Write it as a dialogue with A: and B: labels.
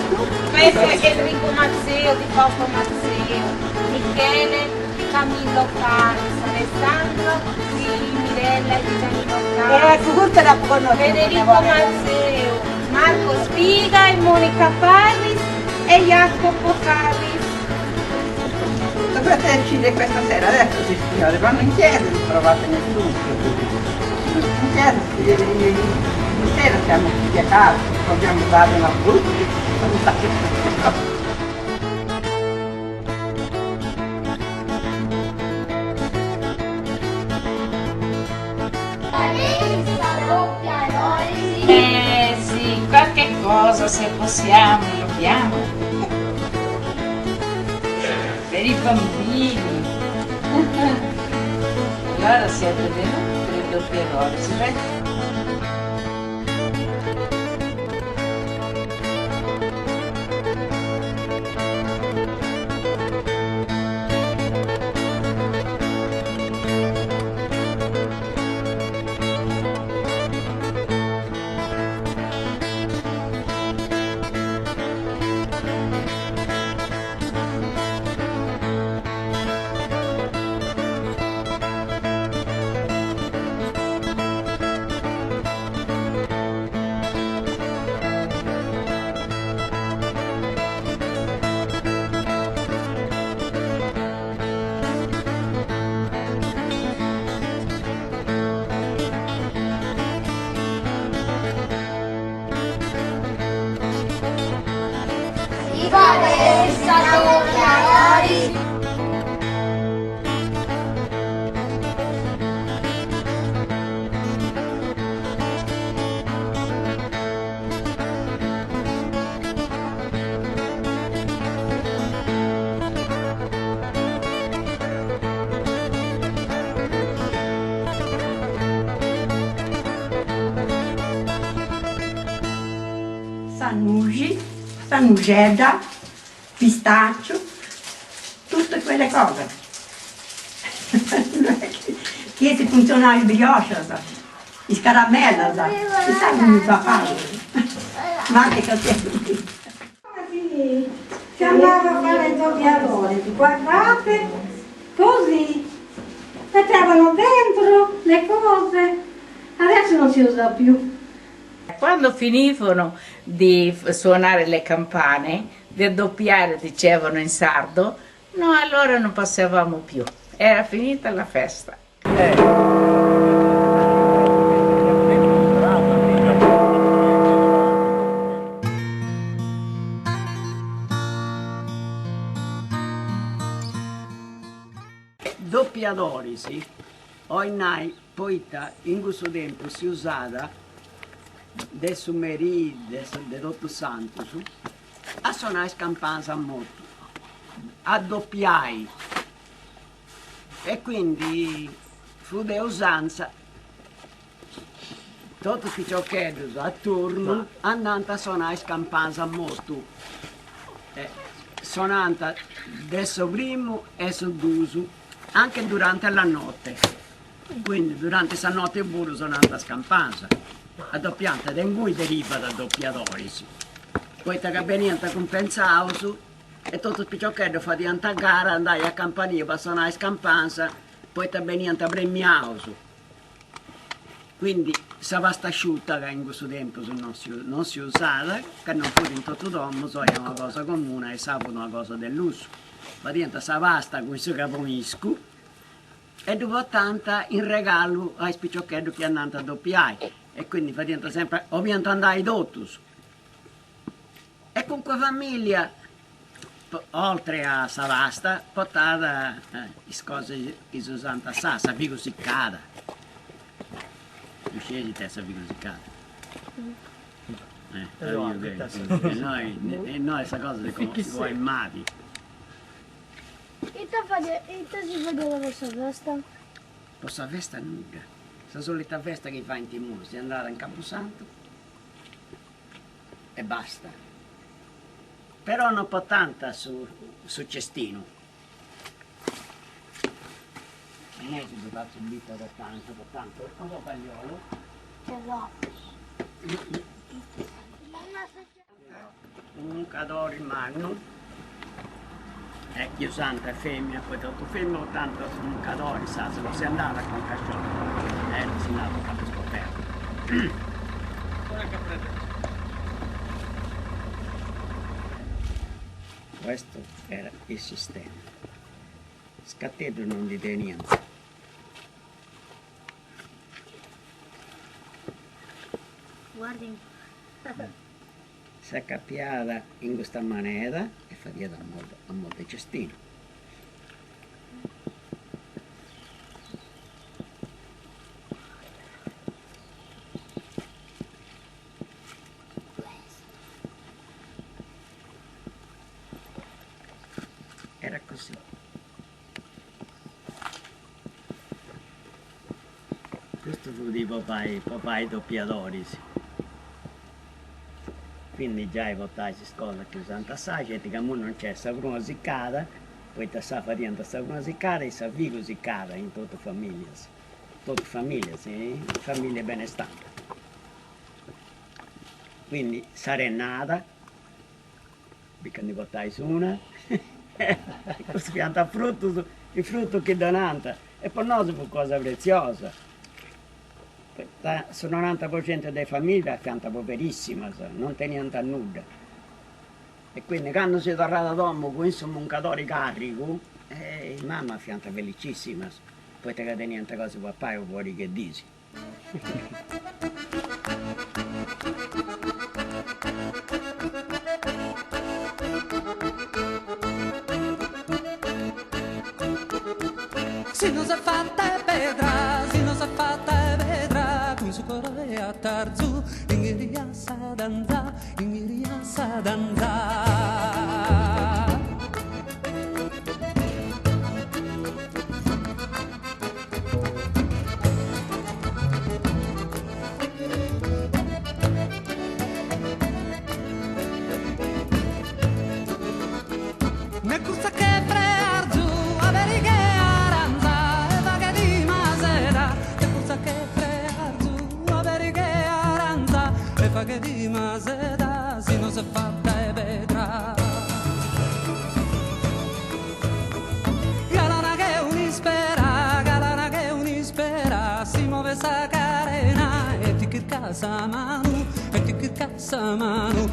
A: Questo è Enrico Mazzeo di Fausto Mazzeo, Michele di Camillo Caris, Alessandro di Mirella e di Danilo Caris,
B: tutte la conosco.
A: Federico Mazzeo, Marco Spiga e Monica Farris e Jacopo Farris.
B: Dovrete decidere questa sera, adesso signore, vanno in chiesa e li trovate nel dubbio. In chiesa si deve venire in sera, siamo tutti a casa, dobbiamo dare una brutta.
C: Sì, qualche cosa se possiamo lo abbiamo. Per i bambini. Allora siete venuti per il doppio si vede?
B: Sanugi, sanugeda, pistaccio, tutte quelle cose. Che si funziona il brioche, i scaramella, si sa come fa fare. Ma anche così. Si andava a fare i doppiatori, guardate, così, mettevano dentro le cose, adesso non si usa più.
C: Quando finivano di suonare le campane, di addoppiare, dicevano in sardo, no, allora non passavamo più, era finita la festa.
D: Doppiatori, sì. Oinai, poita, in questo tempo si usava del Sumeri, dell'Otto Santos, a suonare scampanza a molto, a doppiai. E quindi fu di usanza, tutti i picciochetti a turno andando a suonare scampanza a molto. Suonando adesso primo e sul duso, anche durante la notte. Quindi durante la notte pure suonando a scampanza. La doppianta da cui deriva da doppiatori. Poi che veniva compensavo e tutti i picciochetti facevano a gara, andai a campanile per suonare scampanza, poi veniva premiato. Quindi se vasta asciutta che in questo tempo non si usava, che non fu in tutto domo, so è una cosa comune e sapuno una cosa dell'uso. Ma diventa se vasta questo caponisco e dopo tanta in regalo ai picciochetti che andano a doppiare. E quindi facendo sempre, ovviamente andai dottus. E con quella famiglia, oltre a Savasta, portava le cose che si usano a Sassa, figo siccata. Tu scegli te se figo siccata. E noi questa cosa si vuole mati.
E: E te si vede la vostra festa?
D: Questa festa nuda. La solita festa che fa in Timur, si andare in Camposanto e basta. Però non po' tanta su cestino. E noi ci sono dato subito per tanto. Cosa pagliolo?
E: Esatto.
D: un mucadore in mano, io santa femmina, poi tutto femmina, tanto su mucadori, sa, se non si andava con caccione, non si andava con capo scoperto. Questo era il sistema. Scatteggio non di te niente.
E: Guardi.
D: Si accappiava in questa maniera e faceva a molte cestine. Era così. Questo fu di papai doppiatori. Sì. Quindi già i votai si scuola che usano assai, che non c'è sta una siccata, poi ti sta facendo sta una siccata e sta vivo siccata in tutte le famiglie. Tutte le famiglie, sì, famiglie benestanti. Quindi sarenata, perché ne votai su una, si pianta frutto, il frutto che donanta, e per noi fu cosa preziosa. Su 90% delle famiglie pianta poverissima, non tenendo nulla. E quindi quando si torna da domo con un muncatore carico, mamma pianta felicissima, poi te che niente cosa papà o fuori che dici.
F: Si non si è fatta è pedra, si non si è fatta è pedra, con su cuore a tarzu, inghiria sa danza, inghiria sa danza. Me cursa che prearzu, averi che aranza, e vaga di masera. Me cursa che prearzu, averi che aranza, e vaga di masera, si non si è fatta e vedrà. Galana che unispera, si muove sa carena, e ti che casa manu, e ti che casa manu.